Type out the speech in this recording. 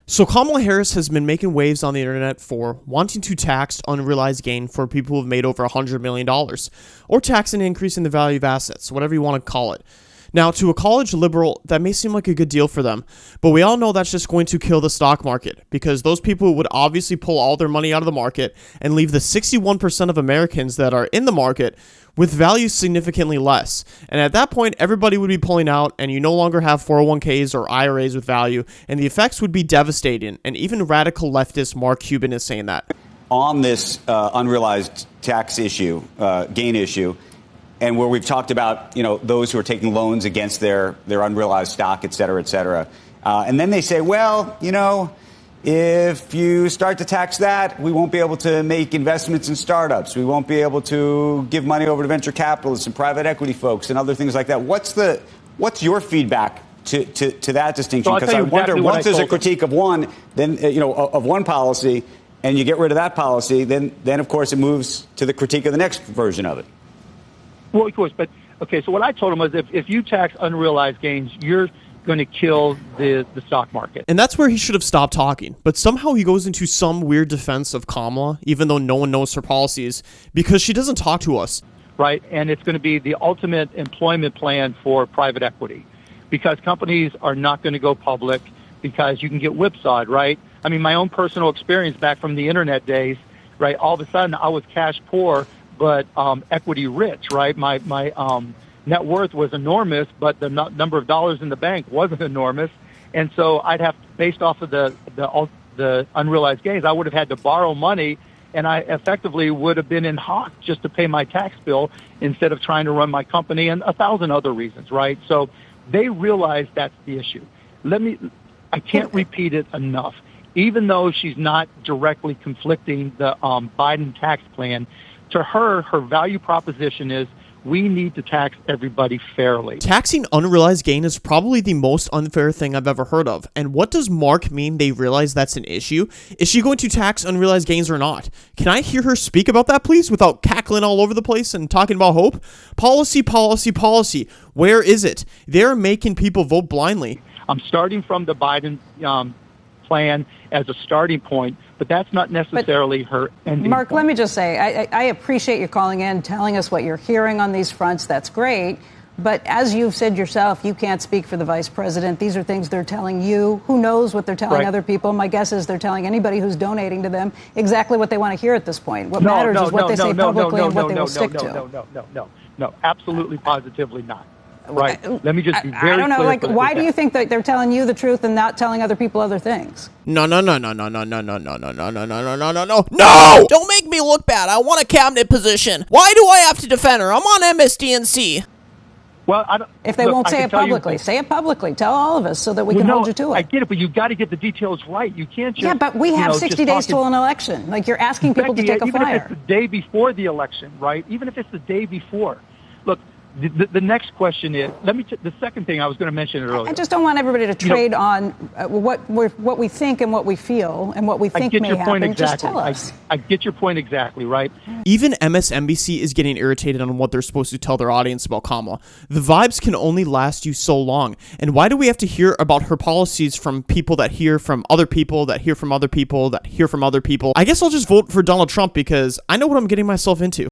So Kamala Harris has been making waves on the internet for wanting to tax unrealized gain for people who have made over $100 million, or tax an increase in the value of assets, whatever you want to call it. Now, to a college liberal, that may seem like a good deal for them, but we all know that's just going to kill the stock market, because those people would obviously pull all their money out of the market and leave the 61% of Americans that are in the market with value significantly less. And at that point, everybody would be pulling out, and you no longer have 401ks or IRAs with value, and the effects would be devastating. And even radical leftist Mark Cuban is saying that. On this unrealized tax issue, gain issue, and where we've talked about, those who are taking loans against their unrealized stock, et cetera, and then they say, well, if you start to tax that, we won't be able to make investments in startups. We won't be able to give money over to venture capitalists and private equity folks and other things like that. What's your feedback to that distinction? Because I wonder, once there's a critique of one, then of one policy, and you get rid of that policy, then of course it moves to the critique of the next version of it. Well, of course, but okay. So what I told him was, if you tax unrealized gains, you're going to kill the stock market. And that's where he should have stopped talking. But somehow he goes into some weird defense of Kamala, even though no one knows her policies, because she doesn't talk to us. Right, and it's going to be the ultimate employment plan for private equity, because companies are not going to go public because you can get whipsawed, right? I mean, my own personal experience back from the internet days, right? All of a sudden, I was cash poor, but equity rich, right? My net worth was enormous, but the number of dollars in the bank wasn't enormous. And so I'd have, based off of the unrealized gains, I would have had to borrow money, and I effectively would have been in hock just to pay my tax bill instead of trying to run my company, and 1,000 other reasons, right? So they realize that's the issue. I can't repeat it enough. Even though she's not directly conflicting the Biden tax plan, to her value proposition is, we need to tax everybody fairly. Taxing unrealized gain is probably the most unfair thing I've ever heard of. And what does Mark mean they realize that's an issue? Is she going to tax unrealized gains or not? Can I hear her speak about that, please, without cackling all over the place and talking about hope? Policy, policy, policy. Where is it? They're making people vote blindly. I'm starting from the Biden plan as a starting point, but that's not necessarily her ending Mark, point. let me just say, I appreciate you calling in, telling us what you're hearing on these fronts. That's great. But as you've said yourself, you can't speak for the vice president. These are things they're telling you. Who knows what they're telling other people? My guess is they're telling anybody who's donating to them exactly what they want to hear at this point. What matters is what they say publicly and what they will stick to. No, absolutely, positively not. Right. Let me just be very clear. I don't know. Why do you think that they're telling you the truth and not telling other people other things? No. Don't make me look bad. I want a cabinet position. Why do I have to defend her? I'm on MSDNC. Well, if they won't say it publicly, say it publicly. Tell all of us so that we can hold you to it. I get it, but you've got to get the details right. You can't just... Yeah, but we have 60 days till an election. Like, you're asking people to take a flyer. Even if it's the day before the election, right? Even if it's the day before. Look, the next question is, the second thing I was going to mention earlier. I just don't want everybody to trade on what we think and what we feel and what we think may happen. Exactly. Just tell us. I get your point exactly, right? Even MSNBC is getting irritated on what they're supposed to tell their audience about Kamala. The vibes can only last you so long. And why do we have to hear about her policies from people that hear from other people, that hear from other people, that hear from other people? I guess I'll just vote for Donald Trump, because I know what I'm getting myself into.